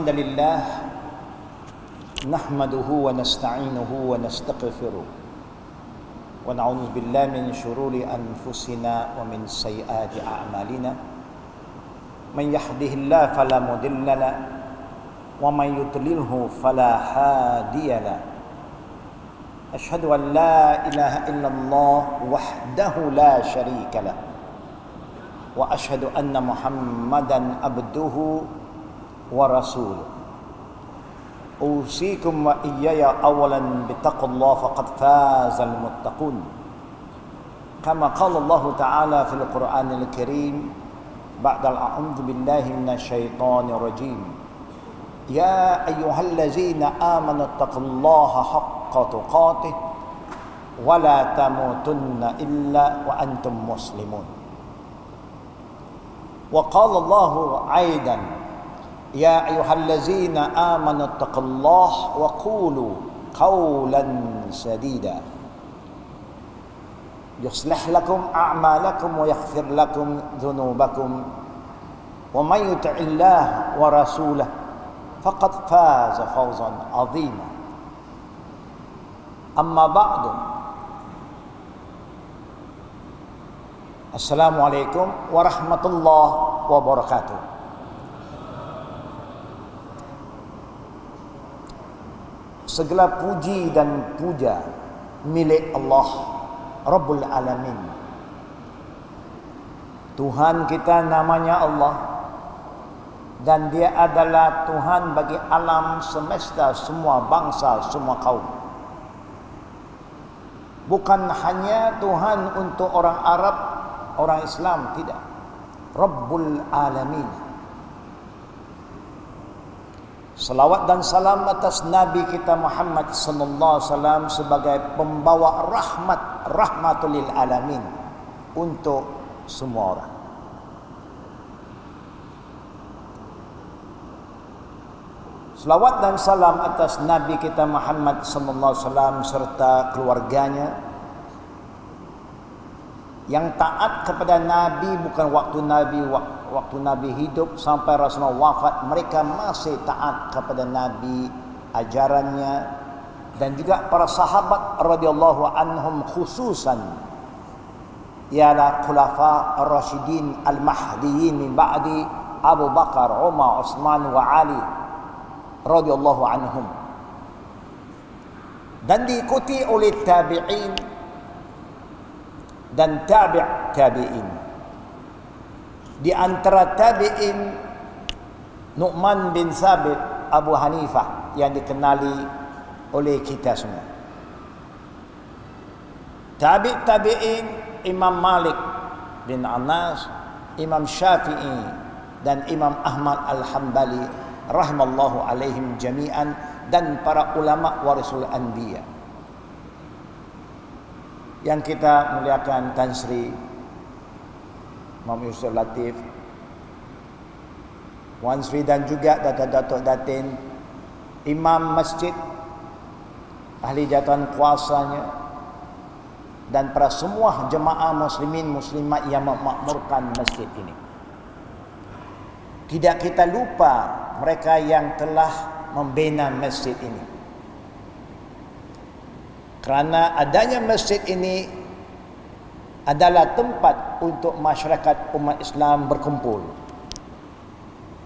الحمد لله نحمده ونستعينه ونستغفره ونعوذ بالله من شرور أنفسنا ومن سيئات أعمالنا من يهده الله فلا مضل له ومن يضلله فلا هادي له أشهد أن لا إله إلا الله وحده لا شريك له وأشهد أن محمدا عبده ورسوله أوصيكم وإياي أولا بتقوى الله فقد فاز المتقون كما قال الله تعالى في القرآن الكريم بعد الأعوذ بالله من الشيطان الرجيم يا أيها الذين آمنوا اتقوا الله حق تقاته ولا تموتن إلا وأنتم مسلمون وقال الله أيضا يا أيها الذين آمنوا اتقوا الله وقولوا قولا سديدا يصلح لكم أعمالكم ويغفر لكم ذنوبكم ومن يطع الله ورسوله فقد فاز فوزا عظيما أما بعد Assalamualaikum warahmatullahi wabarakatuh. Segala puji dan puja milik Allah Rabbul Alamin. Tuhan kita namanya Allah, dan dia adalah Tuhan bagi alam semesta, semua bangsa, semua kaum. Bukan hanya Tuhan untuk orang Arab, orang Islam, tidak. Rabbul Alamin. Salawat dan salam atas Nabi kita Muhammad sallallahu alaihi wasallam sebagai pembawa rahmatul lil alamin untuk semua orang. Salawat dan salam atas Nabi kita Muhammad sallallahu alaihi wasallam serta keluarganya yang taat kepada Nabi, bukan waktu Nabi hidup sampai Rasulullah wafat, mereka masih taat kepada Nabi, ajarannya, dan juga para sahabat radhiyallahu anhum khususan ialah khulafa ar-rasyidin al-mahdiyyin min ba'di Abu Bakar, Umar, Utsman wa Ali radhiyallahu anhum, dan diikuti oleh tabi'in dan tabi'in. Di antara tabi'in Nu'man bin Thabit Abu Hanifah yang dikenali oleh kita semua. Tabi'in Imam Malik bin Anas, Imam Syafi'i dan Imam Ahmad Al-Hambali rahimallahu alaihim jami'an, dan para ulama warisul anbiya. Yang kita muliakan Tan Sri Muhammad Yusuf Latif, Wan Sri, dan juga Datuk Datin Imam Masjid, ahli jawatan kuasanya, dan para semua jemaah muslimin muslimat yang memakmurkan masjid ini. Tidak kita lupa mereka yang telah membina masjid ini. Kerana adanya masjid ini adalah tempat untuk masyarakat umat Islam berkumpul,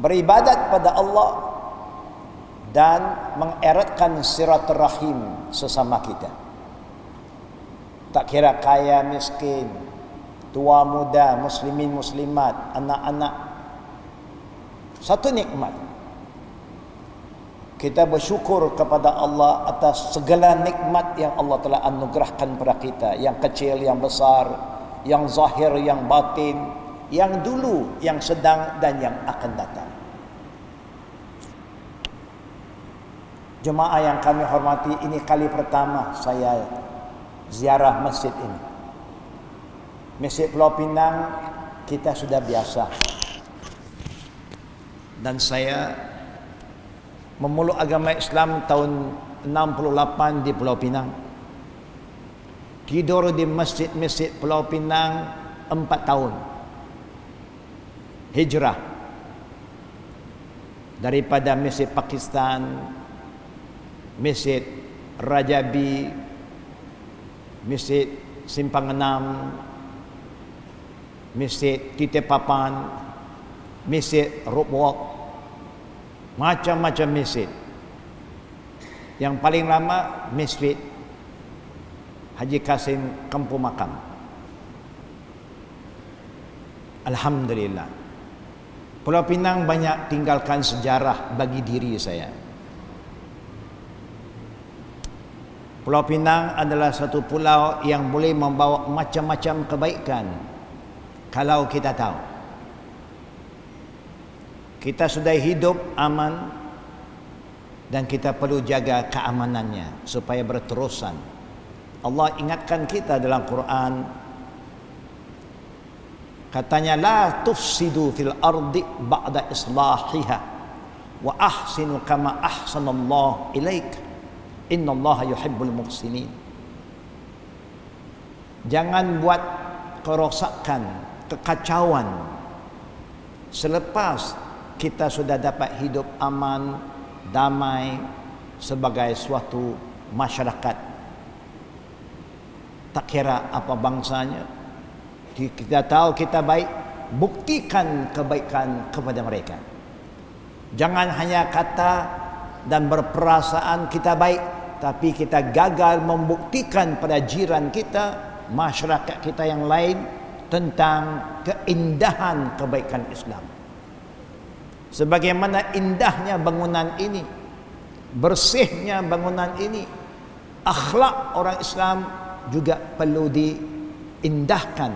beribadat pada Allah, dan mengeratkan silaturahim sesama kita. Tak kira kaya miskin, tua muda, muslimin muslimat, anak-anak, satu nikmat. Kita bersyukur kepada Allah atas segala nikmat yang Allah telah anugerahkan kepada kita, yang kecil, yang besar, yang zahir, yang batin, yang dulu, yang sedang, dan yang akan datang. Jemaah yang kami hormati, ini kali pertama saya ziarah masjid ini. Masjid Pulau Pinang kita sudah biasa, dan saya memeluk agama Islam tahun 68 di Pulau Pinang. Tidur di masjid-masjid Pulau Pinang 4 tahun. Hijrah. daripada Masjid Pakistan, Masjid Rajabi, Masjid Simpang Enam, Masjid Tite Papan, Masjid Roadwalk, macam-macam masjid. Yang paling lama Masjid Haji Kasim Kampung Makam. Alhamdulillah, Pulau Pinang banyak tinggalkan sejarah bagi diri saya. Pulau Pinang adalah satu pulau yang boleh membawa macam-macam kebaikan kalau kita tahu. Kita sudah hidup aman dan kita perlu jaga keamanannya supaya berterusan. Allah ingatkan kita dalam Quran, katanya la tufsidu fil ardi ba'da islahiha wa ahsinu kama ahsanallahu ilaik innallaha yuhibbul muhsinin. Jangan buat kerosakan, kekacauan selepas kita sudah dapat hidup aman, damai sebagai suatu masyarakat. Tak kira apa bangsanya, kita tahu kita baik, buktikan kebaikan kepada mereka. Jangan hanya kata dan berperasaan kita baik, tapi kita gagal membuktikan pada jiran kita, masyarakat kita yang lain tentang keindahan kebaikan Islam. Sebagaimana indahnya bangunan ini, bersihnya bangunan ini, akhlak orang Islam juga perlu diindahkan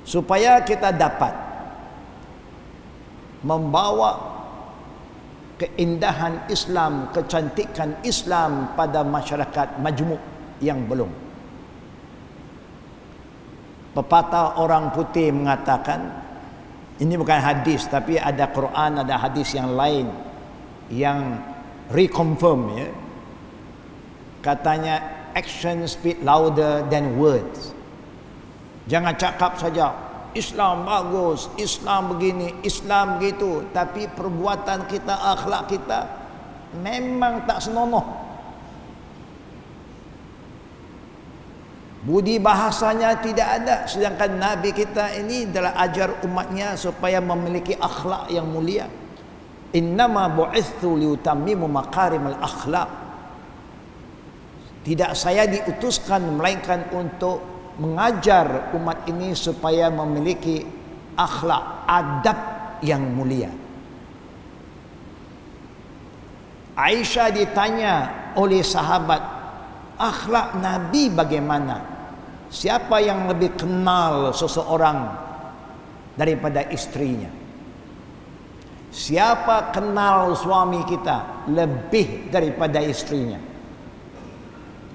supaya kita dapat membawa keindahan Islam, kecantikan Islam pada masyarakat majmuk yang belum. Pepatah orang putih mengatakan, ini bukan hadis tapi ada Quran, ada hadis yang lain yang reconfirm, ya. Katanya action speak louder than words. Jangan cakap saja Islam bagus, Islam begini, Islam begitu, tapi perbuatan kita, akhlak kita memang tak senonoh. Budi bahasanya tidak ada. Sedangkan Nabi kita ini adalah ajar umatnya supaya memiliki akhlak yang mulia. Innama bu'ithu liutammimu makarimal akhlak. Tidak saya diutuskan melainkan untuk mengajar umat ini supaya memiliki akhlak, adab yang mulia. Aisyah ditanya oleh sahabat, akhlak Nabi bagaimana? Siapa yang lebih kenal seseorang daripada istrinya? Siapa kenal suami kita lebih daripada istrinya?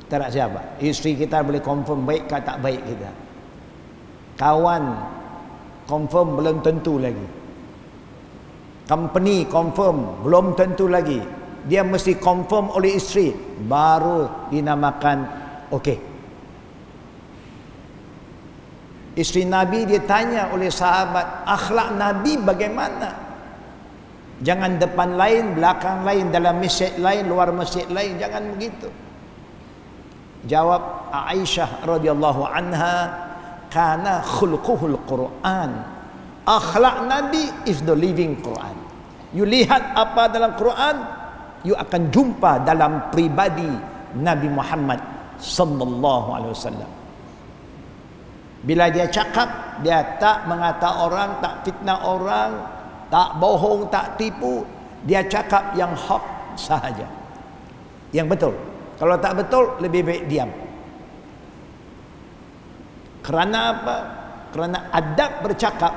Tak siapa? Isteri kita boleh confirm baik ke tak baik kita. Kawan confirm belum tentu lagi. Company confirm belum tentu lagi. Dia mesti confirm oleh isteri baru dinamakan okey. Isteri Nabi ditanya oleh sahabat, akhlak Nabi bagaimana? Jangan depan lain, belakang lain, dalam masjid lain, luar masjid lain, jangan begitu. Jawab Aisyah radhiyallahu anha, kana khulquhul Quran. Akhlak Nabi is the living Quran. You lihat apa dalam Quran, you akan jumpa dalam pribadi Nabi Muhammad sallallahu alaihi wasallam. Bila dia cakap, dia tak mengata orang, tak fitnah orang, tak bohong, tak tipu. Dia cakap yang hak sahaja, yang betul. Kalau tak betul, lebih baik diam. Kerana apa? Kerana adab bercakap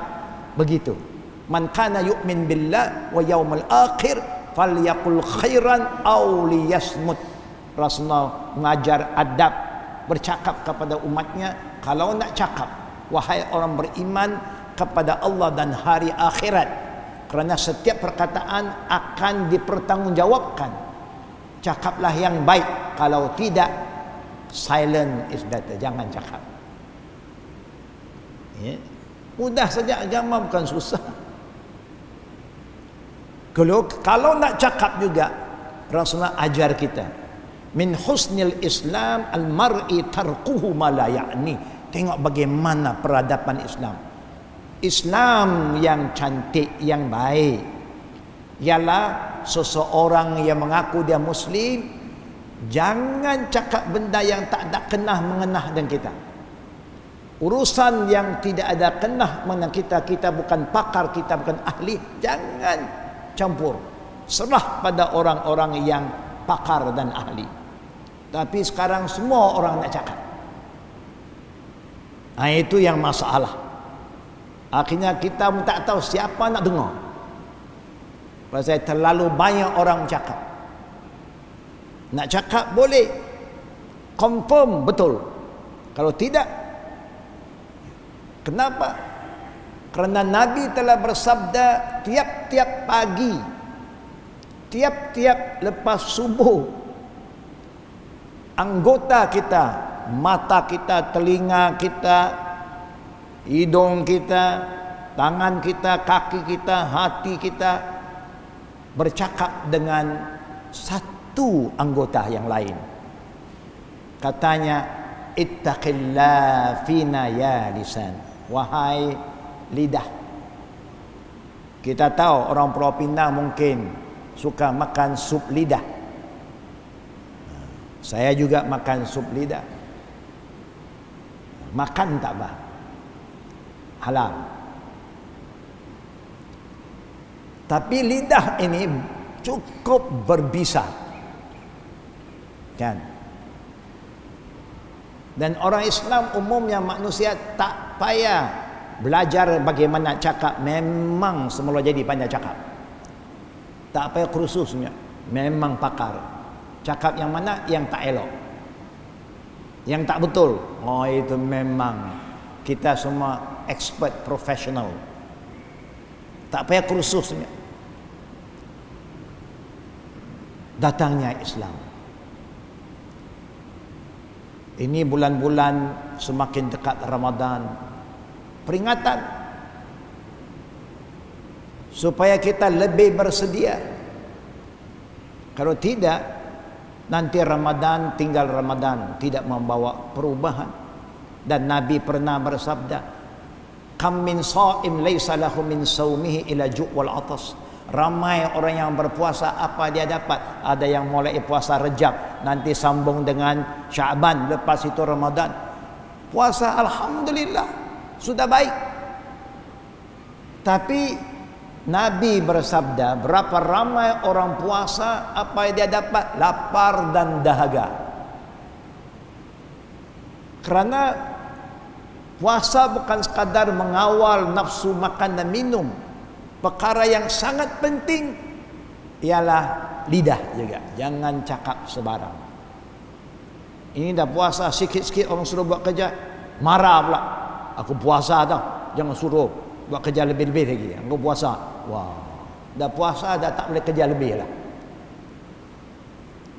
begitu. Man kana yu'min billah wa yawmal akhir falyaqul khairan aw liyasmut. Rasulullah mengajar adab bercakap kepada umatnya. Kalau nak cakap, wahai orang beriman kepada Allah dan hari akhirat, kerana setiap perkataan akan dipertanggungjawabkan. Cakaplah yang baik. Kalau tidak, silent is better. Jangan cakap. Ya. Mudah saja, agama bukan susah. Kalau nak cakap juga, Rasulullah ajar kita, min husnil Islam al-mar'i tarkuhu ma la ya'ni. Tengok bagaimana peradaban Islam. Islam yang cantik, yang baik, ialah seseorang yang mengaku dia Muslim, jangan cakap benda yang tak ada kenah mengenah dengan kita. Urusan yang tidak ada kenah mengenah kita, kita bukan pakar, kita bukan ahli, jangan campur. Serah pada orang-orang yang pakar dan ahli. Tapi sekarang semua orang nak cakap. Itu yang masalah. Akhirnya kita pun tak tahu siapa nak dengar. Pasal terlalu banyak orang cakap. Nak cakap boleh, confirm betul. Kalau tidak, kenapa? Kerana Nabi telah bersabda, tiap-tiap pagi, tiap-tiap lepas subuh, anggota kita, mata kita, telinga kita, hidung kita, tangan kita, kaki kita, hati kita bercakap dengan satu anggota yang lain. Katanya, ittaqillah fina ya lisan. Wahai lidah. Kita tahu orang Pulau Pinang mungkin suka makan sup lidah. Saya juga makan sup lidah. Makan tak apa, halal. Tapi lidah ini cukup berbisa, kan? Dan orang Islam umumnya, manusia tak payah belajar bagaimana cakap. Memang semula jadi pandai cakap. Tak payah kursusnya, memang pakar. Cakap yang mana yang tak elok, yang tak betul, itu memang kita semua expert profesional. Tak payah kursusnya. Datangnya Islam. Ini bulan-bulan semakin dekat Ramadan. Peringatan supaya kita lebih bersedia. Kalau tidak, nanti Ramadan tinggal Ramadan, tidak membawa perubahan. Dan Nabi pernah bersabda, kam min sha'im laisa lahu min saumihi ila ju' wal atas. Ramai orang yang berpuasa, apa dia dapat? Ada yang mulai puasa Rejab, nanti sambung dengan Syaban, lepas itu Ramadan. Puasa alhamdulillah sudah baik. Tapi Nabi bersabda, berapa ramai orang puasa, apa yang dia dapat? Lapar dan dahaga. Kerana puasa bukan sekadar mengawal nafsu makan dan minum. Perkara yang sangat penting ialah lidah juga. Jangan cakap sebarang. Ini dah puasa, sikit-sikit orang suruh buat kerja, marah pula. Aku puasa tau, jangan suruh buat kerja lebih-lebih lagi. Aku puasa. Wah, dah puasa dah tak boleh kerja lebih lah.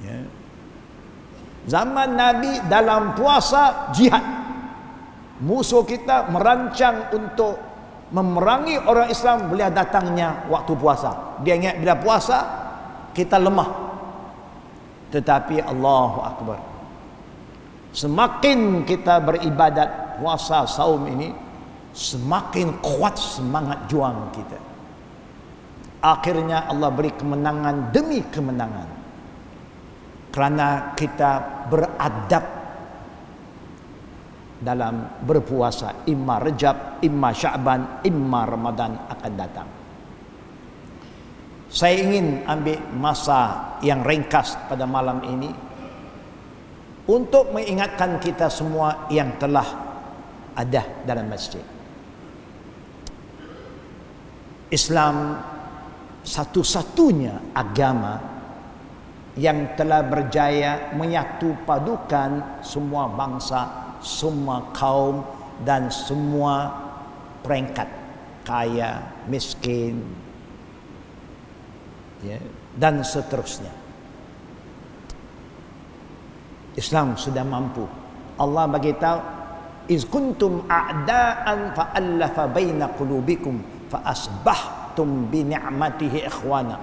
Ya. Zaman Nabi dalam puasa jihad. Musuh kita merancang untuk memerangi orang Islam bila datangnya waktu puasa. Dia ingat bila puasa kita lemah. Tetapi Allahu Akbar, semakin kita beribadat puasa saum ini, semakin kuat semangat juang kita. Akhirnya Allah beri kemenangan demi kemenangan. Kerana kita beradab dalam berpuasa, imma Rejab, imma Sya'ban, imma Ramadan akan datang. Saya ingin ambil masa yang ringkas pada malam ini untuk mengingatkan kita semua yang telah ada dalam masjid. Islam satu-satunya agama yang telah berjaya menyatu padukan semua bangsa, semua kaum dan semua peringkat, kaya, miskin, ya, dan seterusnya. Islam sudah mampu. Allah beritahu, iz kuntum a'da'an fa'allafa baina qulubikum fa asbahtum asbahtum bi ni'matihi ikhwana.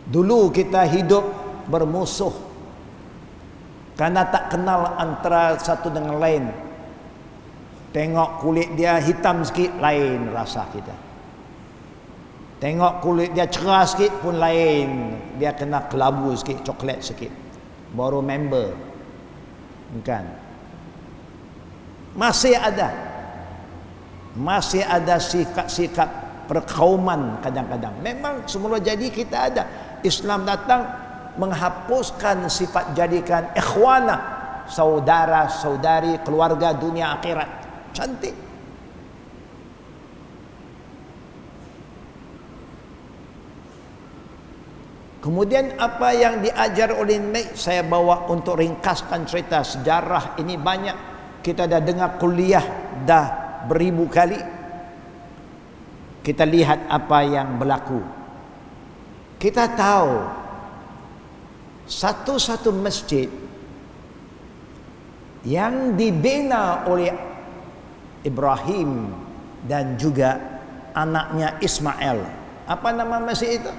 Dulu kita hidup bermusuh karena tak kenal antara satu dengan lain. Tengok kulit dia hitam sikit, lain rasa kita. Tengok kulit dia cerah sikit pun lain. Dia kena kelabu sikit, coklat sikit, baru member. Bukan. Masih ada sikap-sikap perkauman kadang-kadang. Memang semula jadi kita ada. Islam datang menghapuskan sifat jadikan ikhwana, saudara, saudari, keluarga, dunia akhirat. Cantik. Kemudian apa yang diajar oleh Nabi, saya bawa untuk ringkaskan cerita sejarah ini banyak. Kita dah dengar kuliah dah beribu kali. Kita lihat apa yang berlaku. Kita tahu satu-satu masjid yang dibina oleh Ibrahim dan juga anaknya Ismail. Apa nama masjid itu?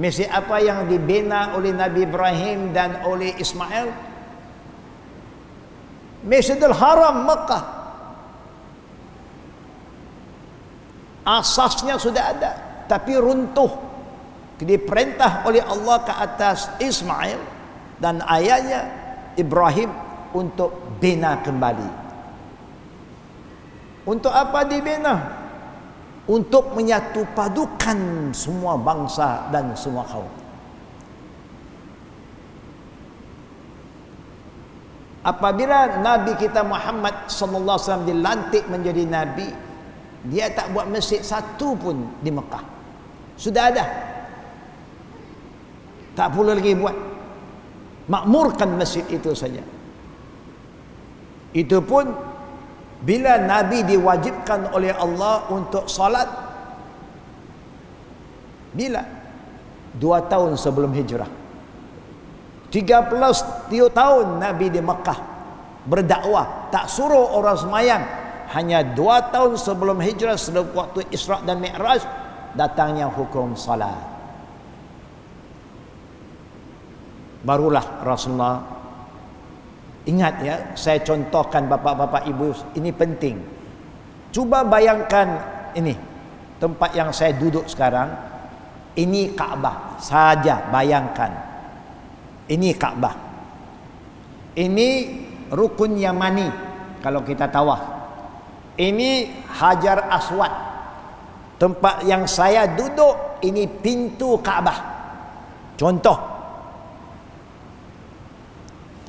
Masjid apa yang dibina oleh Nabi Ibrahim dan oleh Ismail? Masjidil Haram Makkah. Asasnya sudah ada, tapi runtuh. Diperintah oleh Allah ke atas Ismail dan ayahnya Ibrahim untuk bina kembali. Untuk apa dibina? Untuk menyatu padukan semua bangsa dan semua kaum. Apabila Nabi kita Muhammad sallallahu alaihi wasallam dilantik menjadi nabi, dia tak buat masjid satu pun di Mekah. Sudah ada. Tak perlu lagi buat. Makmurkan masjid itu saja. Itu pun bila Nabi diwajibkan oleh Allah untuk salat. Bila? 2 tahun sebelum hijrah. 13 tahun Nabi di Mekah berdakwah, tak suruh orang semayang. Hanya 2 tahun sebelum hijrah, sebelum waktu Isra dan Mi'raj, datangnya hukum salat. Barulah Rasulullah. Ingat ya, saya contohkan bapak-bapak ibu, ini penting. Cuba bayangkan ini, tempat yang saya duduk sekarang, ini Kaabah saja, bayangkan. Ini Kaabah. Ini rukun Yamani kalau kita tawaf. Ini Hajar Aswad. Tempat yang saya duduk, ini pintu Kaabah. Contoh.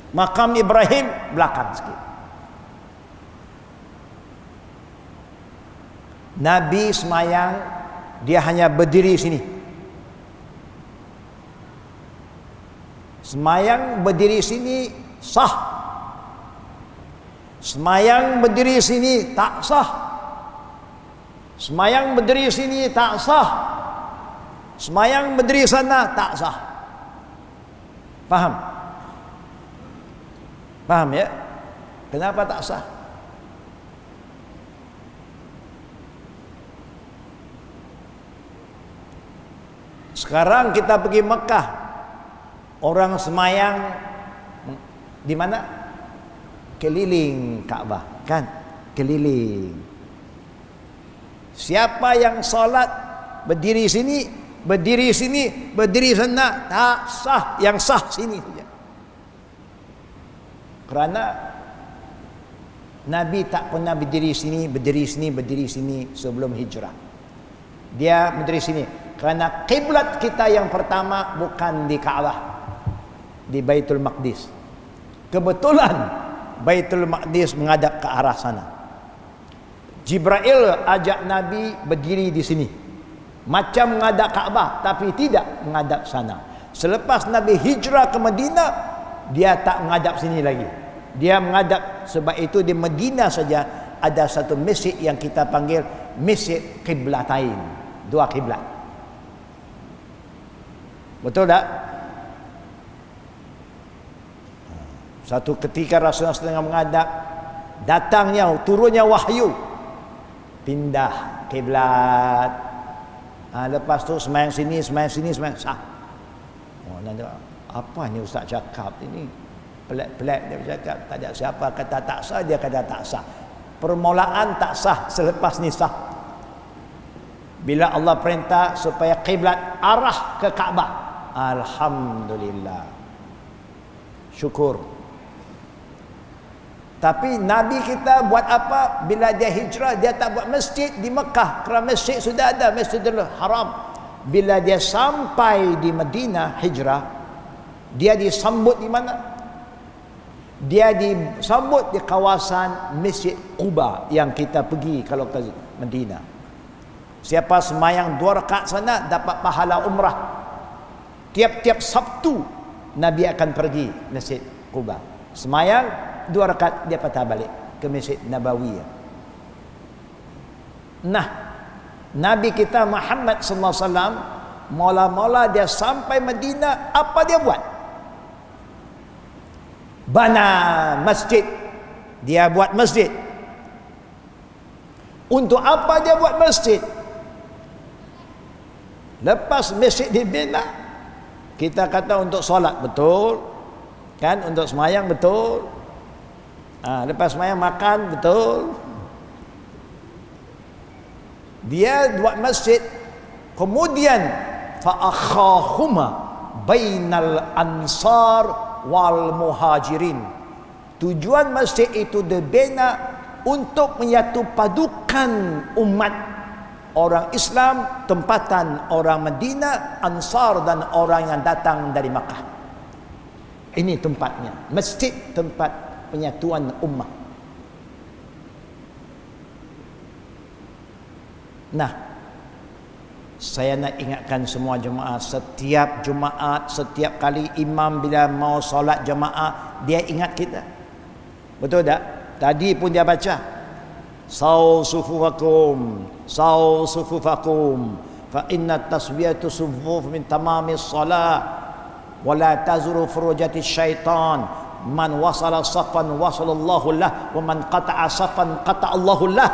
Makam Ibrahim belakang sikit. Nabi semayang, dia hanya berdiri sini. Semayang berdiri sini sah. Semayang berdiri sini tak sah. Semayang berdiri sini tak sah. Semayang berdiri sana tak sah. Faham? Faham ya? Kenapa tak sah? Sekarang kita pergi Mekah, orang semayang di mana? Keliling Kaabah, kan? Keliling. Siapa yang solat berdiri sini, berdiri sini, berdiri sana, tak sah. Yang sah sini saja. Kerana Nabi tak pernah berdiri sini, berdiri sini, berdiri sini sebelum hijrah. Dia berdiri sini. Kerana kiblat kita yang pertama bukan di Kaabah, di Baitul Maqdis. Kebetulan Baitul Maqdis menghadap ke arah sana. Jibril ajak Nabi berdiri di sini. Macam menghadap Kaabah, tapi tidak menghadap sana. Selepas Nabi hijrah ke Madinah, dia tak menghadap sini lagi. Dia menghadap, sebab itu di Madinah saja ada satu masjid yang kita panggil Masjid Qiblatain. 2 kiblat. Betul tak? Satu ketika Rasulullah sedang menghadap datangnya, turunnya wahyu, pindah kiblat. Lepas tu sembahyang sini, sah. Oh, nanti apa ni ustaz cakap ini? Pelik-pelik dia bercakap. Tak ada siapa kata tak sah, dia kata tak sah. Permulaan tak sah, selepas ni sah. Bila Allah perintah supaya kiblat arah ke Kaabah, alhamdulillah, syukur. Tapi Nabi kita buat apa? Bila dia hijrah, dia tak buat masjid di Mekah, kerana masjid sudah ada, Masjidil Haram. Bila dia sampai di Madinah hijrah, dia disambut di mana? Dia disambut di kawasan Masjid Quba yang kita pergi kalau ke Madinah. Siapa semayang 2 rakaat sana dapat pahala umrah. Tiap-tiap Sabtu Nabi akan pergi Masjid Quba. Semayang 2 rakaat, dia patah balik ke Masjid Nabawi. Nah, Nabi kita Muhammad sallallahu alaihi wasallam mula-mula dia sampai Madinah, apa dia buat? Bana masjid. Dia buat masjid. Untuk apa dia buat masjid? Lepas masjid dibina, kita kata untuk solat, betul kan? Untuk semayang, betul. Lepas semayang makan, betul. Dia buat masjid, kemudian fa'akhahuma bainal ansar wal muhajirin. Tujuan masjid itu dibina untuk menyatu padukan umat orang Islam, tempatan orang Madinah, Ansar dan orang yang datang dari Makkah. Ini tempatnya, masjid tempat penyatuan ummah. Nah, saya nak ingatkan semua jemaah, setiap Jumaat, setiap kali imam bila mau solat jemaah, dia ingat kita. Betul tak? Tadi pun dia baca, saw sufufakum fa inna tasbiyatu sufuf min tamamis salat wa la tazuru furujati syaitan, man wasala safan wasalallahu lah, wa man qata'a safan qata'allahu lah.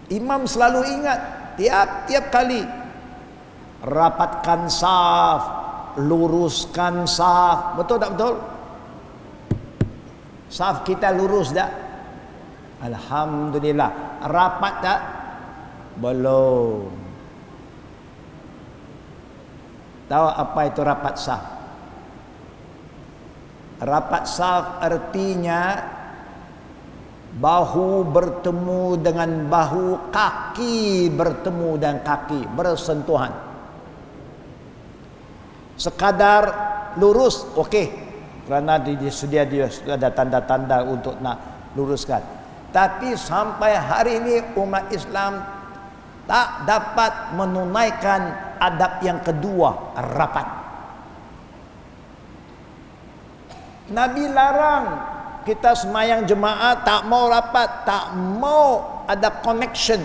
Imam selalu ingat tiap-tiap kali, rapatkan saf, luruskan saf. Betul tak betul? Saf kita lurus tak? Alhamdulillah. Rapat tak? Belum. Tahu apa itu rapat saf? Rapat saf artinya bahu bertemu dengan bahu, kaki bertemu dengan kaki, bersentuhan. Sekadar lurus, okey. Kerana dia sudah ada tanda-tanda untuk nak luruskan. Tapi sampai hari ini umat Islam tak dapat menunaikan adab yang kedua, rapat. Nabi larang kita semayang jemaah tak mau rapat, tak mau ada connection,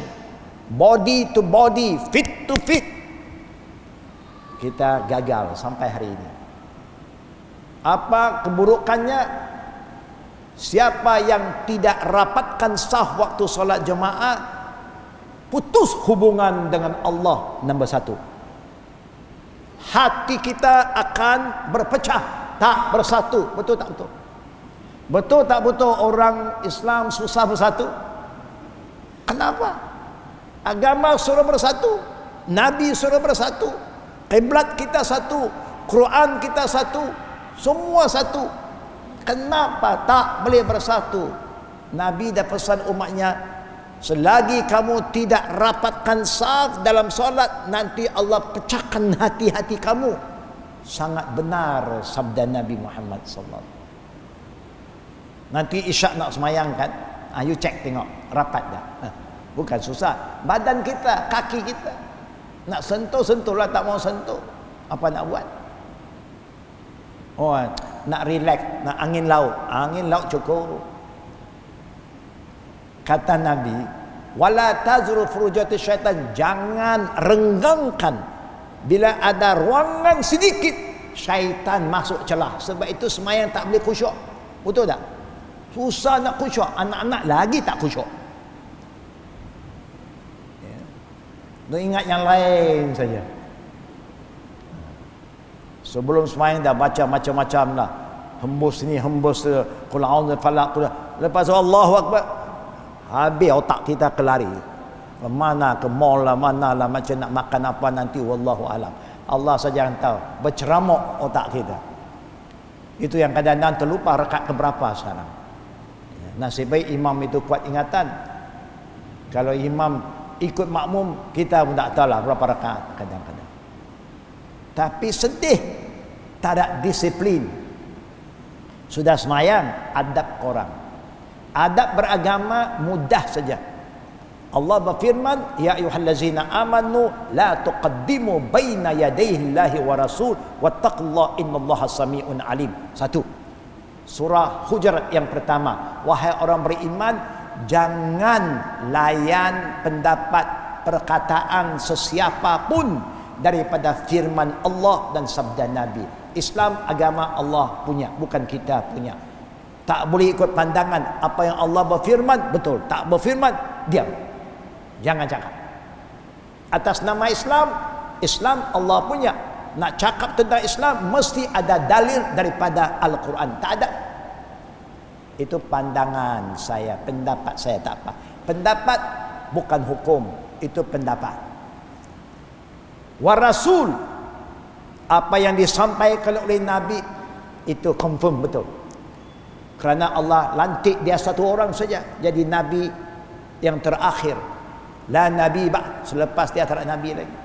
body to body, feet to feet. Kita gagal sampai hari ini. Apa keburukannya? Siapa yang tidak rapatkan saf waktu solat jemaah, putus hubungan dengan Allah. Nombor 1, hati kita akan berpecah, tak bersatu. Betul tak betul? Betul tak betul orang Islam susah bersatu? Kenapa? Agama suruh bersatu, Nabi suruh bersatu, kiblat kita satu, Quran kita satu, semua satu. Kenapa tak boleh bersatu? Nabi dah pesan umatnya, selagi kamu tidak rapatkan saf dalam solat, nanti Allah pecahkan hati-hati kamu. Sangat benar sabda Nabi Muhammad sallallahu. Nanti isyak nak semayang kan, you cek tengok rapat dah. Bukan susah. Badan kita, kaki kita nak sentuh-sentuhlah, tak mau sentuh. Apa nak buat? Oh, nak relax, nak angin laut cukup. Kata Nabi, wala tazru furujati syaitan, jangan renggangkan bila ada ruangan sedikit syaitan masuk celah. Sebab itu semayang tak boleh khusyuk. Betul tak? Susah nak khusyuk. Anak-anak lagi tak khusyuk. Ya. Nak ingat yang lain saja. Sebelum sembahyang dah baca macam-macam lah. Hembus ni, hembus qul a'udzu falaq. Lepas Allahu akbar, habis otak kita kelari. Mana ke mall lah, mana lah, macam nak makan apa nanti, wallahu alam. Allah saja yang tahu. Berceramuk otak kita. Itu yang kadang-kadang terlupa rakaat keberapa sekarang. Nasib baik imam itu kuat ingatan. Kalau imam ikut makmum, kita pun tak tahu lah berapa rakaat kadang-kadang. Tapi sedih, tak ada disiplin. Sudah semayang, adab korang. Adab beragama mudah saja. Allah berfirman, ya ayyuhallazina amanu la tuqaddimu baina yadayhillahi wa rasul wattaqullaha innallaha samiun alim. Satu. Surah Hujurat yang pertama. Wahai orang beriman, jangan layan pendapat perkataan sesiapa pun daripada firman Allah dan sabda Nabi. Islam agama Allah punya, bukan kita punya. Tak boleh ikut pandangan. Apa yang Allah berfirman, betul. Tak berfirman, diam. Jangan cakap. Atas nama Islam, Islam Allah punya. Nak cakap tentang Islam, mesti ada dalil daripada Al-Quran. Tak ada. Itu pandangan saya, pendapat saya, tak apa. Pendapat bukan hukum, itu pendapat. Wa Rasul, apa yang disampaikan oleh Nabi, itu confirm betul. Kerana Allah lantik dia satu orang saja jadi Nabi yang terakhir. La Nabi ba'd, selepas dia tak ada Nabi lagi.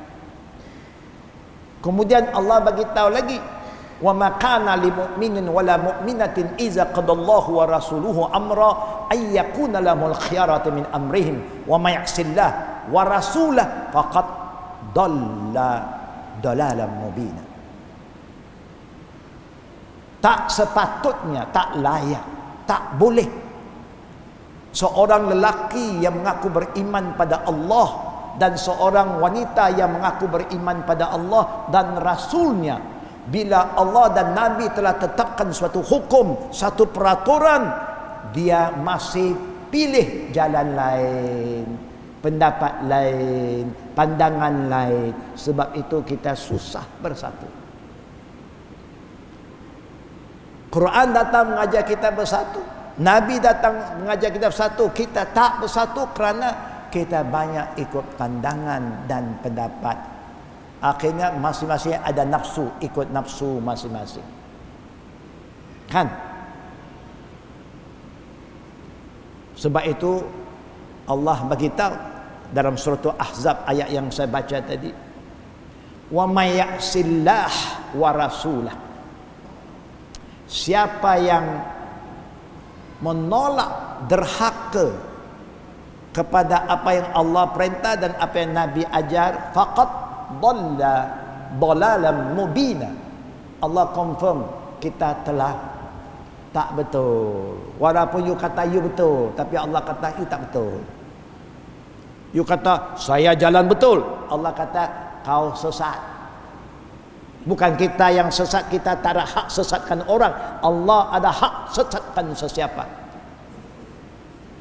Kemudian Allah bagi tahu lagi, wa ma kana lil mu'minin wala mu'minatin iza qadallahu wa rasuluhu amra ay yakuna lahumul khiyaratu min amrihim wa may ya'sillah wa rasulahu faqad dalla dalalan mubina. Tak sepatutnya, tak layak, tak boleh seorang lelaki yang mengaku beriman pada Allah dan seorang wanita yang mengaku beriman pada Allah dan Rasulnya, bila Allah dan Nabi telah tetapkan suatu hukum, satu peraturan, dia masih pilih jalan lain, pendapat lain, pandangan lain. Sebab itu kita susah bersatu. Quran datang mengajar kita bersatu, Nabi datang mengajar kita bersatu. Kita tak bersatu kerana kita banyak ikut pandangan dan pendapat. Akhirnya masing-masing ada nafsu, ikut nafsu masing-masing. Kan? Sebab itu Allah bagi tahu dalam surah Ahzab ayat yang saya baca tadi, wa may ya'sillah wa rasulah. Siapa yang menolak, derhaka kepada apa yang Allah perintah dan apa yang Nabi ajar, faqad dhalla dhalalan mubina. Allah confirm kita telah tak betul. Walaupun you kata you betul, tapi Allah kata you tak betul. You kata saya jalan betul, Allah kata kau sesat. Bukan kita yang sesat, kita tak ada hak sesatkan orang. Allah ada hak sesatkan sesiapa.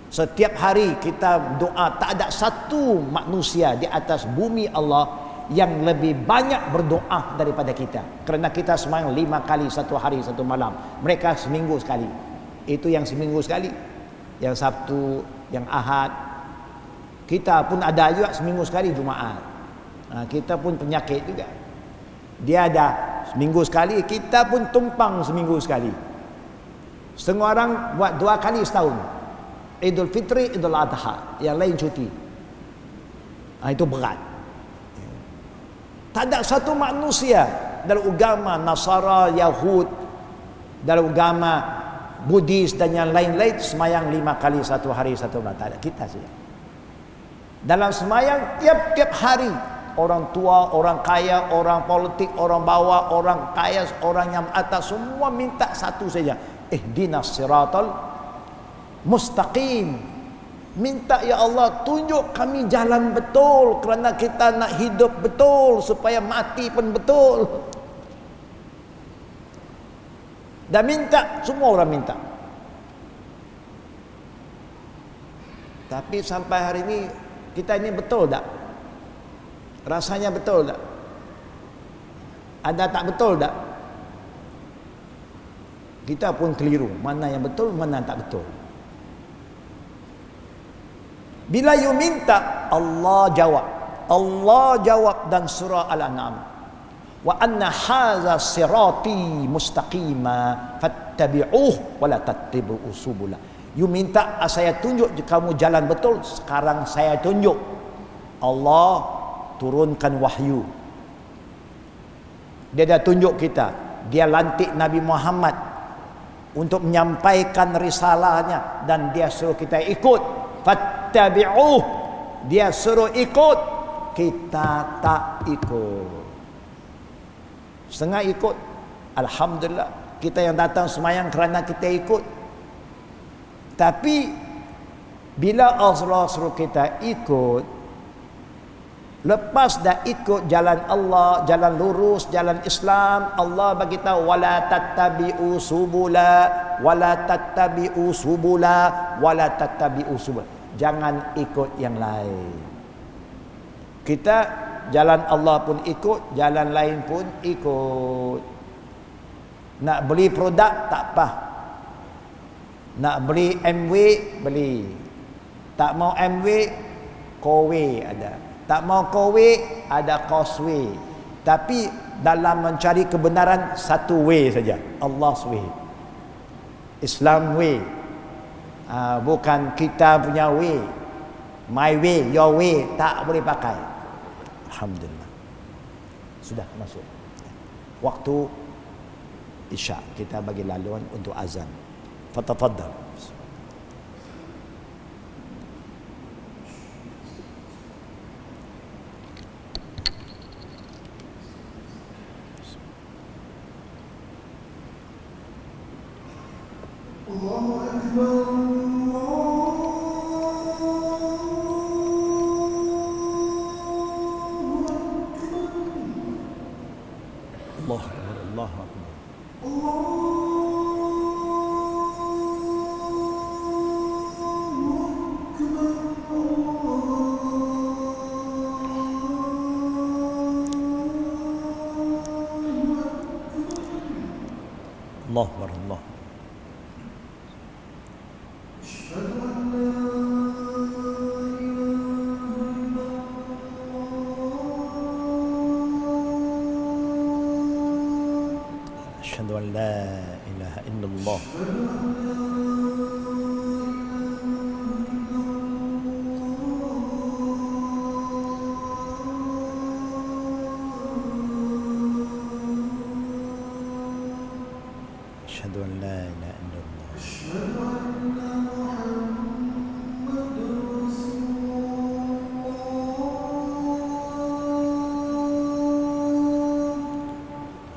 Setiap hari kita doa, tak ada satu manusia di atas bumi Allah yang lebih banyak berdoa daripada kita. Kerana kita sembahyang 5 kali satu hari satu malam, mereka seminggu sekali. Itu yang seminggu sekali. Yang Sabtu, yang Ahad. Kita pun ada juga seminggu sekali Jumaat. Kita pun penyakit juga. Dia ada seminggu sekali, kita pun tumpang seminggu sekali. Setengah orang buat 2 kali setahun, Idul Fitri, Idul Adha, yang lain cuti. Itu berat. Tak ada satu manusia dalam agama Nasara, Yahud, dalam agama Buddhis dan yang lain-lain semayang 5 kali satu hari satu malam. Tak ada, kita saja. Dalam semayang tiap-tiap hari, orang tua, orang kaya, orang politik, orang bawah, orang kaya, orang yang atas, semua minta satu saja, ihdinas siratal mustaqim. Minta ya Allah tunjuk kami jalan betul, kerana kita nak hidup betul supaya mati pun betul. Dan minta, semua orang minta. Tapi sampai hari ini kita ini betul tak? Rasanya betul tak? Ada tak betul tak? Kita pun keliru. Mana yang betul, mana tak betul. Bila you minta, Allah jawab. Allah jawab dan surah Al-An'am. Wa anna hadza sirati mustaqima fattabi'uh wa la tattabi'u subula. You minta saya tunjuk kamu jalan betul, sekarang saya tunjuk. Allah turunkan wahyu. Dia dah tunjuk kita. Dia lantik Nabi Muhammad untuk menyampaikan risalahnya dan dia suruh kita ikut. Fattabi'uh. Dia suruh ikut, kita tak ikut. Setengah ikut. Alhamdulillah, kita yang datang semayang kerana kita ikut. Tapi bila Allah suruh kita ikut, lepas dah ikut jalan Allah, jalan lurus, jalan Islam, Allah bagi tahu wala tattabi'u subula, wala tattabi'u subula, wala tattabi'u subula. Jangan ikut yang lain. Kita jalan Allah pun ikut, jalan lain pun ikut. Nak beli produk tak apa. Nak beli MW, beli. Tak mau MW, Kowe ada. Tak mau Kowe, ada Causeway. Tapi dalam mencari kebenaran, satu way saja. Allah's way. Islam way. Bukan kita punya way. My way, your way. Tak boleh pakai. Alhamdulillah. Sudah masuk waktu Isya. Kita bagi laluan untuk azan. Fatafadhal. Allahu Akbar. Allah Akbar, Allah Akbar. Allah Akbar, Allah. أشهد أن لا إله إلا الله. أشهد أن لا إله إلا الله.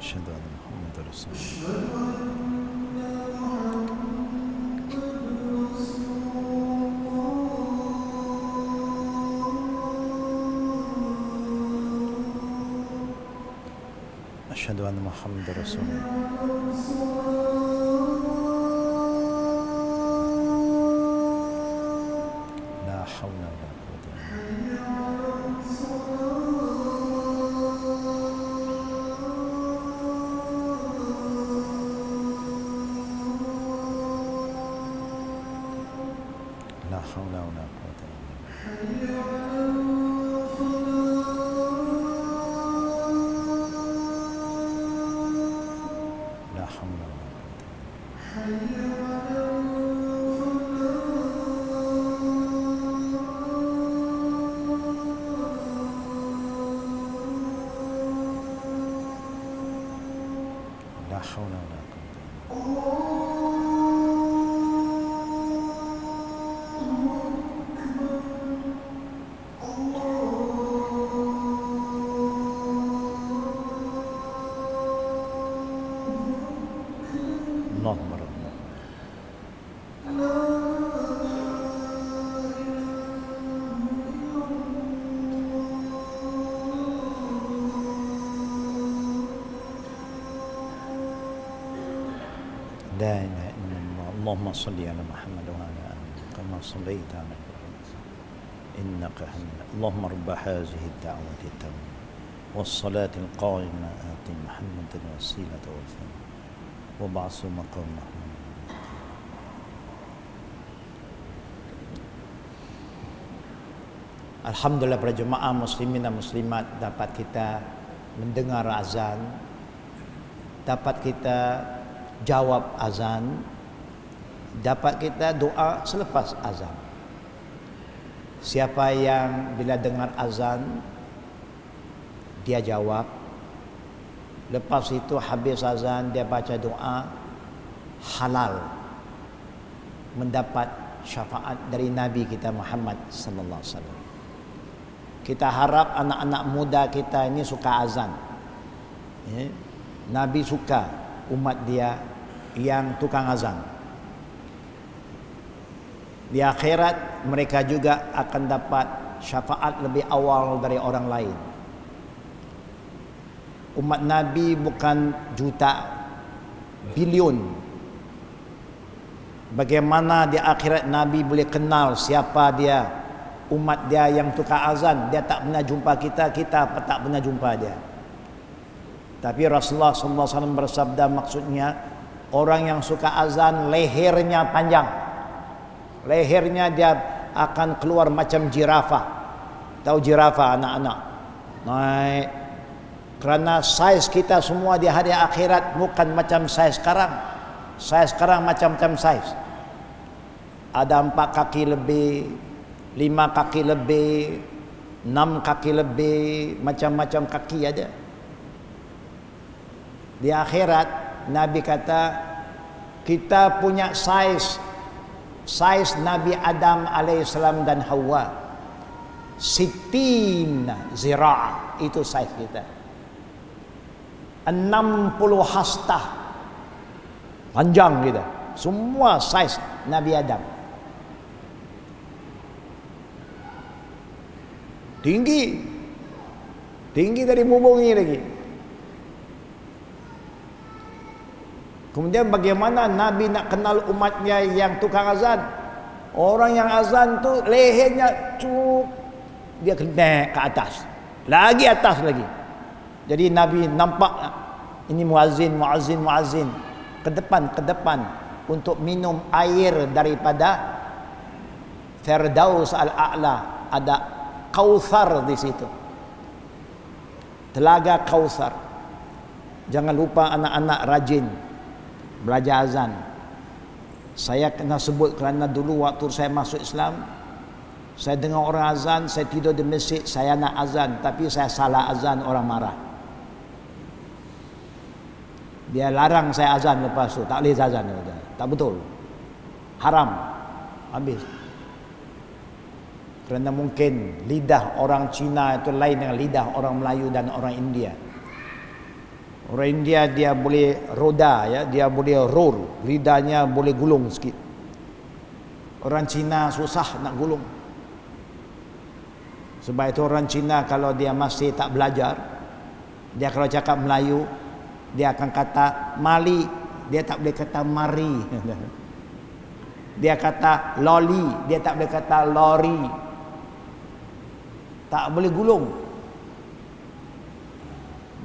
أشهد أن محمد رسول الله. أشهد أن محمد رسول الله. لا حول ولا قوة إلا بالله. لا حول ولا قوة إلا بالله. لا حول ولا قوة إلا بالله. لا حول ولا قوة إلا بالله. الله أكبر، الله. لا إله إلا الله. اللهم صل على محمد وعلى آله كما صليت على إبراهيم إنك حميد. اللهم رب هذه الدعوة التامة والصلاة القائمة آت محمدا الوسيلة والفضيلة وابعثه مقام محمود. Alhamdulillah para jemaah muslimin dan muslimat, dapat kita mendengar azan, dapat kita jawab azan, dapat kita doa selepas azan. Siapa yang bila dengar azan dia jawab, lepas itu habis azan dia baca doa, halal mendapat syafaat dari Nabi kita Muhammad sallallahu alaihi wasallam. Kita harap anak-anak muda kita ini suka azan. Nabi suka umat dia yang tukang azan. Di akhirat mereka juga akan dapat syafaat lebih awal dari orang lain. Umat Nabi bukan juta, bilion. Bagaimana di akhirat Nabi boleh kenal siapa dia? Umat dia yang tukar azan, dia tak pernah jumpa kita, kita tak pernah jumpa dia. Tapi Rasulullah SAW bersabda, maksudnya orang yang suka azan lehernya panjang, lehernya dia akan keluar macam jirafah. Tahu jirafah anak-anak? Naik. Kerana saiz kita semua di hari akhirat bukan macam saiz sekarang. Saiz sekarang macam-macam saiz. Ada 4 kaki lebih, 5 kaki lebih, 6 kaki lebih, macam-macam kaki ada. Di akhirat Nabi kata kita punya saiz Nabi Adam alaihissalam dan Hawa, 60 zira', itu saiz kita. 60 hastah panjang kita. Semua saiz Nabi Adam. Tinggi dari bumi lagi. Kemudian bagaimana Nabi nak kenal umatnya yang tukang azan? Orang yang azan tu lehernya dia kena ke atas, lagi atas lagi. Jadi Nabi nampak ini muazzin ke depan untuk minum air daripada Firdaus al-A'la. Ada Kautsar di situ, telaga Kautsar. Jangan lupa anak-anak rajin belajar azan. Saya kena sebut kerana dulu waktu saya masuk Islam, saya dengar orang azan, saya tidur di masjid, saya nak azan, tapi saya salah azan, orang marah. Dia larang saya azan, lepas tu tak boleh azan. Tak betul, haram, habis. Kerana mungkin lidah orang Cina itu lain dengan lidah orang Melayu dan orang India. Orang India dia boleh roda, ya, dia boleh roll, lidahnya boleh gulung sikit. Orang Cina susah nak gulung. Sebab itu orang Cina kalau dia masih tak belajar, dia kalau cakap Melayu, dia akan kata mali, dia tak boleh kata mari. Dia kata loli, dia tak boleh kata lori. Tak boleh gulung.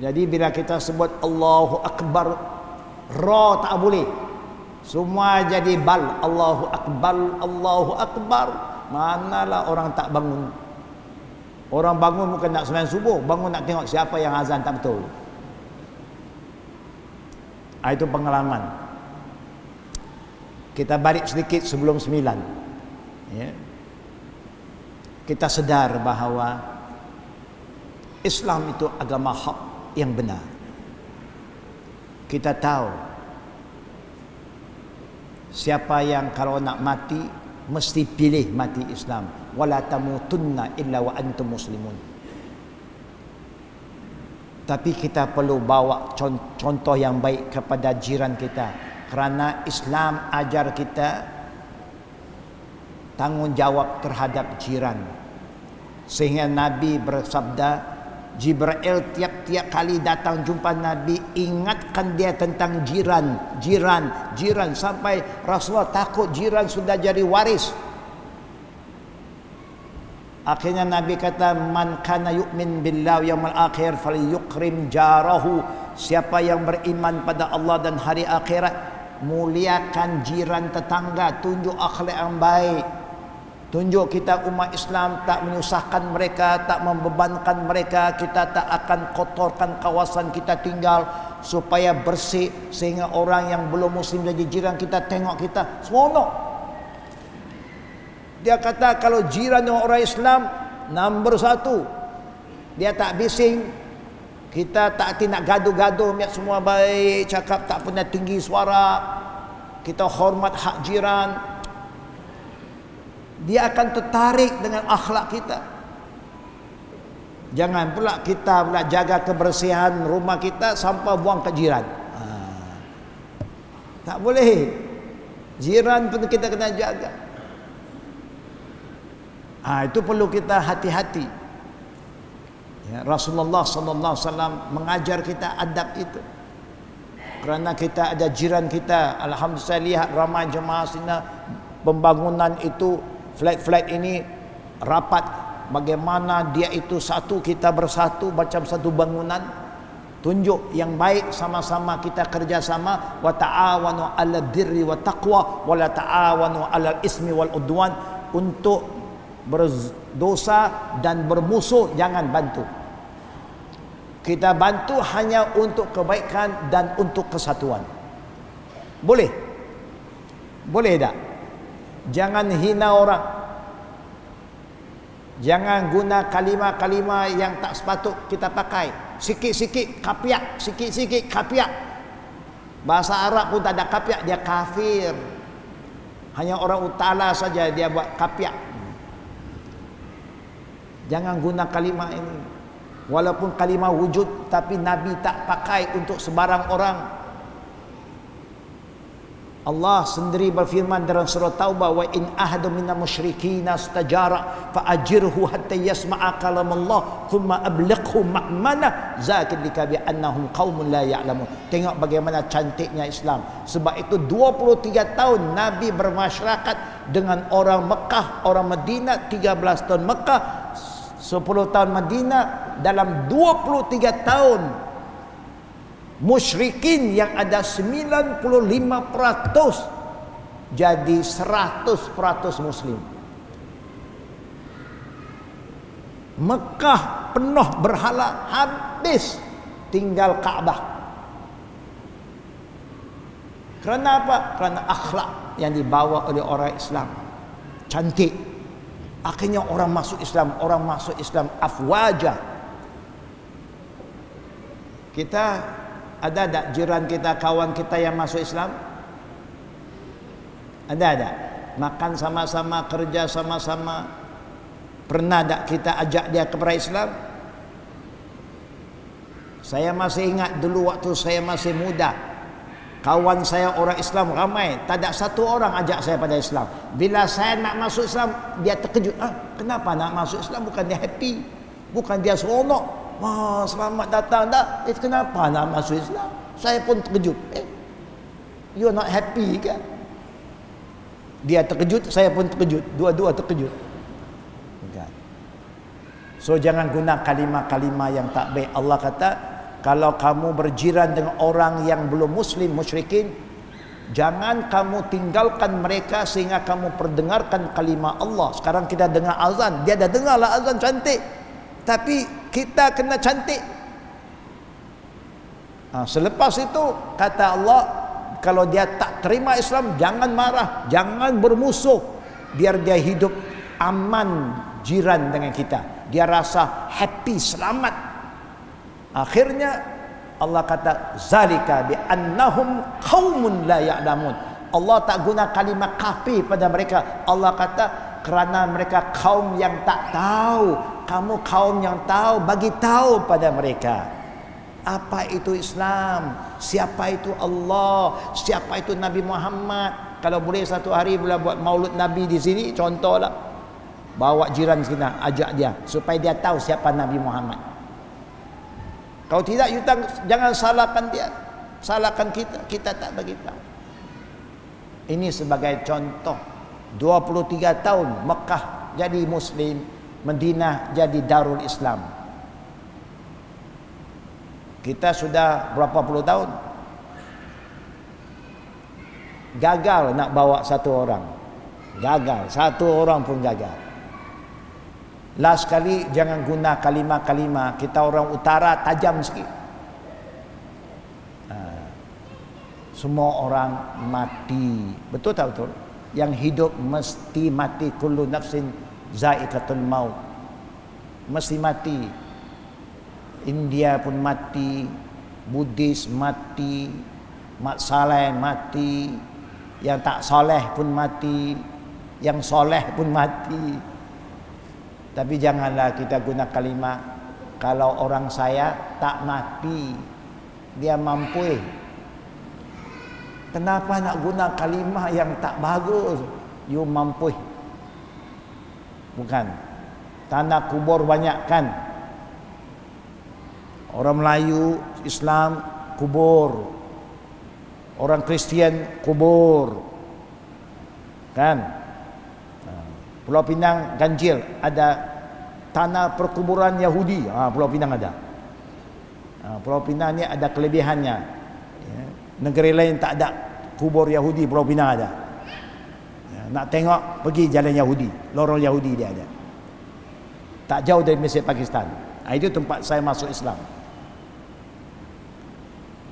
Jadi bila kita sebut Allahu Akbar, ra tak boleh. Semua jadi bal. Allahu Akbar, Allahu Akbar. Manalah orang tak bangun. Orang bangun bukan nak sembahyang subuh, bangun nak tengok siapa yang azan tak betul. Itu pengalaman. Kita balik sedikit sebelum 9. Ya. Kita sedar bahawa Islam itu agama hak yang benar. Kita tahu siapa yang kalau nak mati mesti pilih mati Islam. Wala tamutunna illa wa antum muslimun. Tapi kita perlu bawa contoh yang baik kepada jiran kita, kerana Islam ajar kita tanggungjawab terhadap jiran. Sehingga Nabi bersabda, Jibril tiap-tiap kali datang jumpa Nabi, ingatkan dia tentang jiran, sampai Rasulullah takut jiran sudah jadi waris. Akhirnya Nabi kata, man kana yu'min billahi yaumil akhir falyukrim jarahu. Siapa yang beriman pada Allah dan hari akhirat, muliakan jiran tetangga, tunjuk akhlak yang baik. Tunjuk kita umat Islam tak menyusahkan mereka, tak membebankan mereka. Kita tak akan kotorkan kawasan kita tinggal supaya bersih, sehingga orang yang belum muslim jadi jiran kita tengok kita seronok. Dia kata kalau jiran yang orang Islam, nombor satu, dia tak bising. Kita tak nak gaduh-gaduh, biar semua baik, cakap tak pernah tinggi suara. Kita hormat hak jiran. Dia akan tertarik dengan akhlak kita. Jangan pula kita pula jaga kebersihan rumah kita, sampah buang ke jiran. Tak boleh. Jiran pun kita kena jaga. Itu perlu kita hati-hati. Ya, Rasulullah SAW mengajar kita adab itu. Kerana kita ada jiran kita. Alhamdulillah, saya lihat ramai jemaah sini pembangunan itu, flat-flat ini rapat. Bagaimana dia itu satu, kita bersatu macam satu bangunan. Tunjuk yang baik, sama-sama kita kerjasama. Wa ta'awanu 'alal birri wa taqwa wa la ta'awanu 'alal ismi wal udwan. Untuk berdosa dan bermusuh jangan bantu. Kita bantu hanya untuk kebaikan dan untuk kesatuan. Boleh? Boleh tak? Jangan hina orang. Jangan guna kalimah-kalimah yang tak sepatut kita pakai. Sikit-sikit kapiak, sikit-sikit kapiak. Bahasa Arab pun tak ada kapiak, dia kafir. Hanya orang utara saja dia buat kapiak. Jangan guna kalimah ini. Walaupun kalimah wujud, tapi Nabi tak pakai untuk sebarang orang. Allah sendiri berfirman dalam surah Taubah, wa in ahadu minal musyrikin istajara fa ajirhu hatta yasma'a kalam Allah thumma ablighu ma'mana zalika bi annahum qaumun la ya'lamun. Tengok bagaimana cantiknya Islam. Sebab itu 23 tahun Nabi bermasyarakat dengan orang Mekah, orang Madinah, 13 tahun Mekah, 10 tahun Madinah. Dalam 23 tahun musyrikin yang ada 95% jadi 100% muslim. Mekah penuh berhala, habis tinggal Kaabah. Kerana apa? Kerana akhlak yang dibawa oleh orang Islam cantik. Akhirnya orang masuk Islam afwaja. Kita ada tak jiran kita, kawan kita yang masuk Islam? Ada. Makan sama-sama, kerja sama-sama. Pernah tak kita ajak dia kepada Islam? Saya masih ingat dulu waktu saya masih muda, kawan saya orang Islam ramai, tak ada satu orang ajak saya pada Islam. Bila saya nak masuk Islam, dia terkejut. Kenapa nak masuk Islam? Bukan dia happy, bukan dia seronok. Wah, selamat datang dah. Kenapa nak masuk Islam? Saya pun terkejut. You not happy kan? Dia terkejut, saya pun terkejut. Dua-dua terkejut. Bukan. So jangan guna kalimah-kalimah yang tak baik. Allah kata, kalau kamu berjiran dengan orang yang belum muslim, musyrikin, jangan kamu tinggalkan mereka sehingga kamu perdengarkan kalimah Allah. Sekarang kita dengar azan, dia dah dengarlah azan cantik, tapi kita kena cantik. Selepas itu kata Allah, kalau dia tak terima Islam, jangan marah, jangan bermusuh, biar dia hidup aman jiran dengan kita, dia rasa happy, selamat. Akhirnya Allah kata, zalika bi annahum qaumun la ya'lamun. Allah tak guna kalimah kafir pada mereka. Allah kata kerana mereka kaum yang tak tahu. Kamu kaum yang tahu, bagi tahu pada mereka apa itu Islam, siapa itu Allah, siapa itu Nabi Muhammad. Kalau boleh satu hari boleh buat maulud Nabi di sini, contohlah, bawa jiran sini, ajak dia supaya dia tahu siapa Nabi Muhammad. Kalau tidak, jangan salahkan dia, salahkan kita tak bagi tahu. Ini sebagai contoh. 23 tahun Mekah jadi muslim, Madinah jadi Darul Islam. Kita sudah berapa puluh tahun gagal nak bawa satu orang. Gagal, satu orang pun gagal. Last kali jangan guna kalimah-kalimah. Kita orang utara tajam sikit. Semua orang mati. Betul tak betul? Yang hidup mesti mati. Kullu nafsin za'iqatul maut. Mesti mati. India pun mati, Buddhis mati, mak saleh mati, yang tak soleh pun mati, yang soleh pun mati. Tapi janganlah kita guna kalimah, kalau orang saya tak mati, dia mampu. Kenapa nak guna kalimah yang tak bagus? You mampu. Bukan. Tanah kubur banyak kan? Orang Melayu, Islam, kubur. Orang Kristian, kubur. Kan? Pulau Pinang ganjil, ada tanah perkuburan Yahudi. Pulau Pinang ada. Pulau Pinang ni ada kelebihannya. Negeri lain tak ada kubur Yahudi, Pulau Pinang ada. Nak tengok, pergi jalan Yahudi, lorong Yahudi dia ada. Tak jauh dari Mesir Pakistan. Itu tempat saya masuk Islam.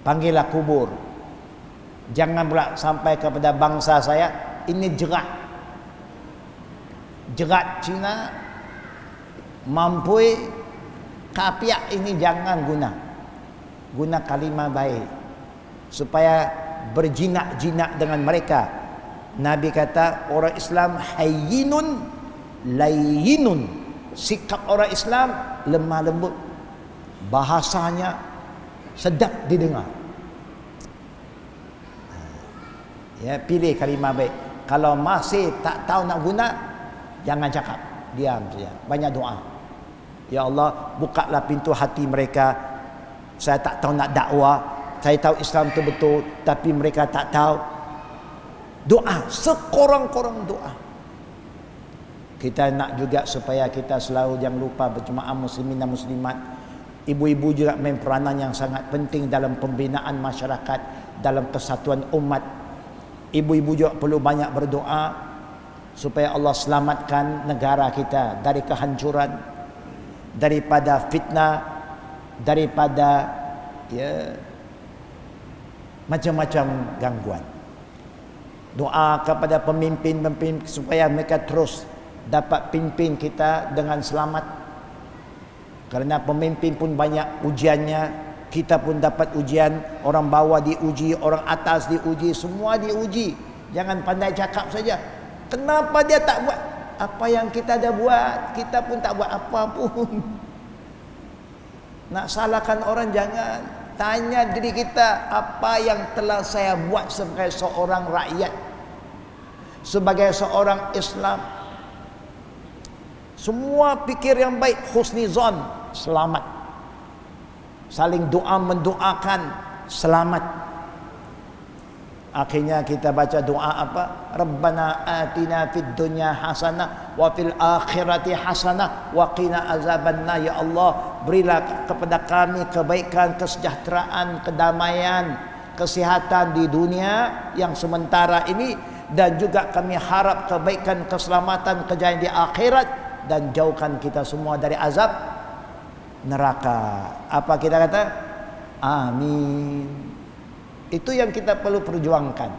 Panggillah kubur. Jangan pula sampai kepada bangsa saya, ini jerat. Jerat Cina, mampui, kapiak ini jangan guna. Guna kalimah baik. Supaya berjinak-jinak dengan mereka. Nabi kata, orang Islam hayyinun layyinun. Sikap orang Islam lemah lembut. Bahasanya sedap didengar. Ya, pilih kalimah baik. Kalau masih tak tahu nak guna, jangan cakap, diam saja. Banyak doa. Ya Allah, bukalah pintu hati mereka. Saya tak tahu nak dakwah. Saya tahu Islam itu betul, tapi mereka tak tahu. Doa, sekurang-kurang doa. Kita nak juga supaya kita selalu jangan lupa berjemaah muslimin dan muslimat. Ibu-ibu juga main peranan yang sangat penting dalam pembinaan masyarakat, dalam kesatuan umat. Ibu-ibu juga perlu banyak berdoa supaya Allah selamatkan negara kita dari kehancuran, daripada fitnah, daripada macam-macam gangguan. Doa kepada pemimpin-pemimpin supaya mereka terus dapat pimpin kita dengan selamat. Kerana pemimpin pun banyak ujiannya, kita pun dapat ujian, orang bawah diuji, orang atas diuji, semua diuji. Jangan pandai cakap saja. Kenapa dia tak buat apa yang kita dah buat? Kita pun tak buat apa pun. Nak salahkan orang jangan. Tanya diri kita, apa yang telah saya buat sebagai seorang rakyat, sebagai seorang Islam. Semua fikir yang baik, husnizon, selamat. Saling doa mendoakan, selamat. Akhirnya kita baca doa apa? Rabbana atina fid dunya hasanah wa fil akhirati hasanah wa qina azabannar. Ya Allah, berilah kepada kami kebaikan, kesejahteraan, kedamaian, kesihatan di dunia yang sementara ini, dan juga kami harap kebaikan, keselamatan, kejayaan di akhirat, dan jauhkan kita semua dari azab neraka. Apa kita kata? Amin. Itu yang kita perlu perjuangkan.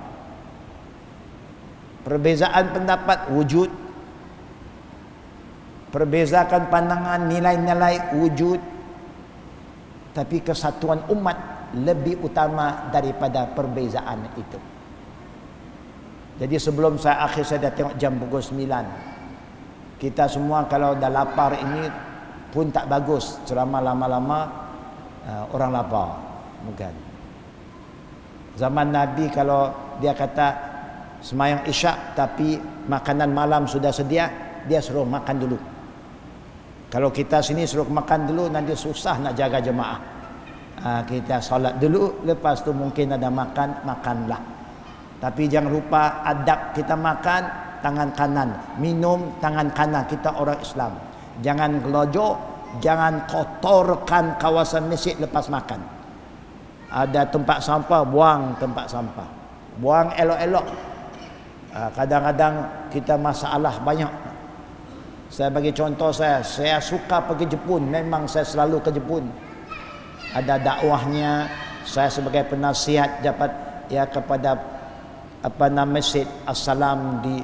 Perbezaan pendapat wujud, perbezaan pandangan, nilai-nilai wujud, tapi kesatuan umat lebih utama daripada perbezaan itu. Jadi sebelum saya dah tengok jam pukul 9. Kita semua kalau dah lapar ini pun tak bagus ceramah lama-lama, orang lapar. Bukan. Zaman Nabi kalau dia kata semayang isyak tapi makanan malam sudah sedia, dia suruh makan dulu. Kalau kita sini suruh makan dulu, nanti susah nak jaga jemaah. Kita solat dulu, lepas tu mungkin ada makan, makanlah. Tapi jangan lupa adab kita makan tangan kanan, minum tangan kanan, kita orang Islam. Jangan gelojok, jangan kotorkan kawasan masjid lepas makan. Ada tempat sampah, buang tempat sampah. Buang elok-elok. Kadang-kadang kita masalah banyak. Saya bagi contoh, saya suka pergi Jepun. Memang saya selalu ke Jepun. Ada dakwahnya. Saya sebagai penasihat dapat kepada Masjid As-Salam di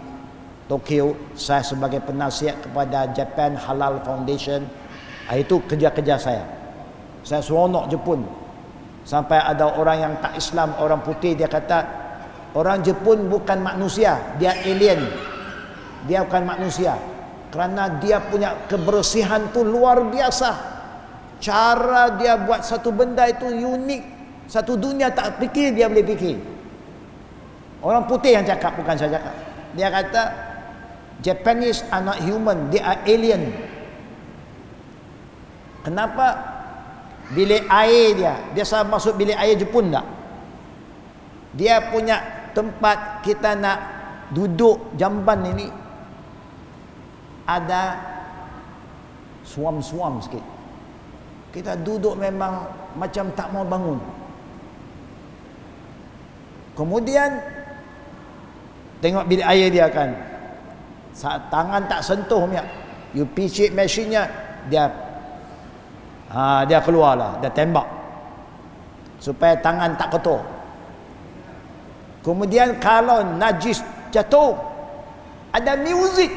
Tokyo. Saya sebagai penasihat kepada Japan Halal Foundation. Itu kerja-kerja saya. Saya seronok Jepun. Sampai ada orang yang tak Islam, orang putih, dia kata orang Jepun bukan manusia, dia alien. Dia bukan manusia. Kerana dia punya kebersihan tu luar biasa. Cara dia buat satu benda itu unik. Satu dunia tak fikir dia boleh fikir. Orang putih yang cakap, bukan saya cakap. Dia kata Japanese are not human, they are alien. Kenapa? Bilik air dia sama masuk bilik air Jepun tak? Dia punya tempat kita nak duduk jamban ini ada suam-suam sikit. Kita duduk memang macam tak mau bangun. Kemudian tengok bilik air dia kan, saat tangan tak sentuh punya, you picit mesinnya, dia keluarlah, dia tembak supaya tangan tak kotor. Kemudian kalau najis jatuh, ada muzik,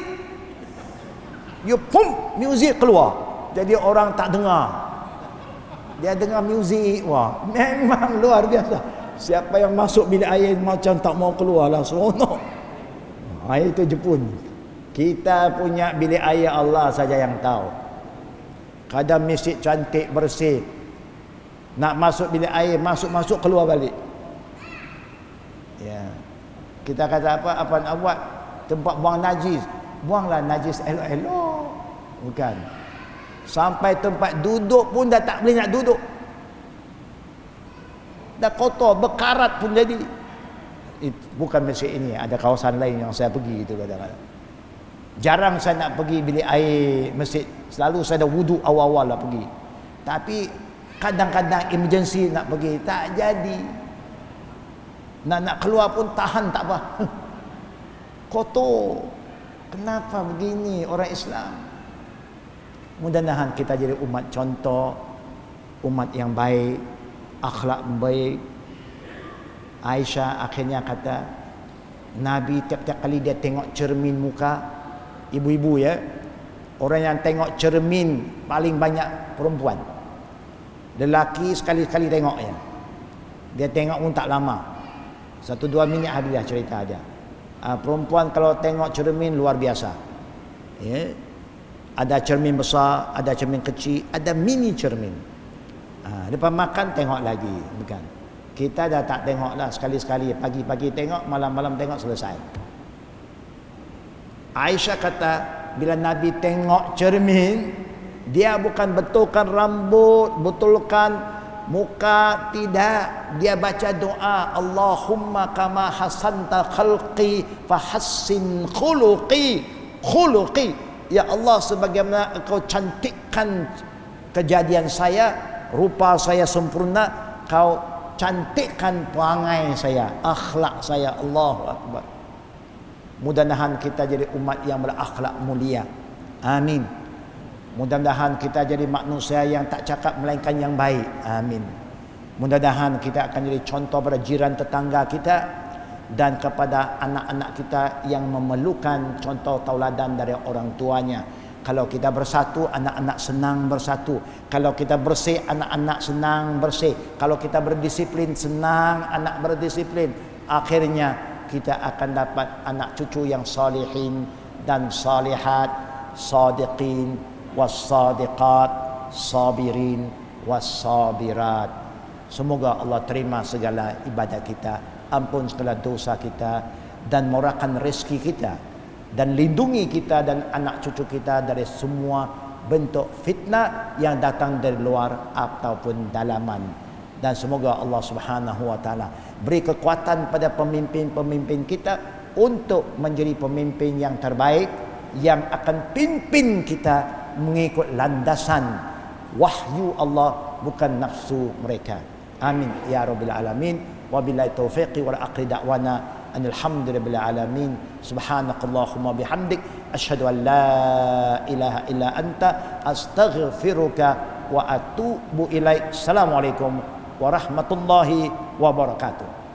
you pump muzik keluar, jadi orang tak dengar, dia dengar muzik. Wah, memang luar biasa. Siapa yang masuk bilik air macam tak mau keluar lah, seronok. Itu Jepun. Kita punya bilik air Allah saja yang tahu. Kadang masjid cantik, bersih. Nak masuk bilik air, masuk keluar balik. Ya. Kita kata apa nak buat? Tempat buang najis. Buanglah najis elok-elok. Bukan. Sampai tempat duduk pun dah tak boleh nak duduk. Dah kotor, berkarat pun jadi. Bukan masjid ini, ada kawasan lain yang saya pergi itu kadang-kadang. Jarang saya nak pergi bilik air masjid. Selalu saya dah wuduk awal-awal lah pergi. Tapi kadang-kadang emergency nak pergi, tak jadi. Nak keluar pun tahan tak apa. Kotor. Kenapa begini orang Islam? Mudah-mudahan kita jadi umat contoh, umat yang baik, akhlak baik. Aisyah akhirnya kata, Nabi tiap-tiap kali dia tengok cermin muka, ibu-ibu orang yang tengok cermin paling banyak perempuan. Lelaki sekali-sekali tengok dia tengok pun tak lama, 1-2 minit habislah cerita dia. Perempuan kalau tengok cermin luar biasa. Ada cermin besar, ada cermin kecil, ada mini cermin. Lepas makan tengok lagi, bukan? Kita dah tak tengok lah, sekali-sekali, pagi-pagi tengok, malam-malam tengok, selesai. Aisyah kata bila Nabi tengok cermin, dia bukan betulkan rambut, betulkan muka, tidak. Dia baca doa, Allahumma kama hasanta khalqi fahassin khuluqi. Ya Allah, sebagaimana Engkau cantikkan kejadian saya, rupa saya sempurna, Kau cantikkan perangai saya, akhlak saya. Allahu Akbar. Mudah-mudahan kita jadi umat yang berakhlak mulia. Amin. Mudah-mudahan kita jadi manusia yang tak cakap melainkan yang baik. Amin. Mudah-mudahan kita akan jadi contoh pada jiran tetangga kita dan kepada anak-anak kita yang memerlukan contoh tauladan dari orang tuanya. Kalau kita bersatu, anak-anak senang bersatu. Kalau kita bersih, anak-anak senang bersih. Kalau kita berdisiplin, senang anak berdisiplin. Akhirnya kita akan dapat anak cucu yang salihin dan salihat, sadiqin was-sadiqat, sabirin was-sabirat. Semoga Allah terima segala ibadat kita, ampun segala dosa kita, dan murahkan rezeki kita, dan lindungi kita dan anak cucu kita dari semua bentuk fitnah yang datang dari luar ataupun dalaman. Dan semoga Allah Subhanahu wa taala beri kekuatan pada pemimpin-pemimpin kita untuk menjadi pemimpin yang terbaik, yang akan pimpin kita mengikut landasan wahyu Allah, bukan nafsu mereka. Amin ya rabbil alamin. Wabillahi taufiqi wal aqli da'wana alhamdulillahi alamin. Subhanakallahumma bihamdik asyhadu an la ilaha illa anta astaghfiruka wa atubu ilaik. Assalamualaikum warahmatullahi wabarakatuh.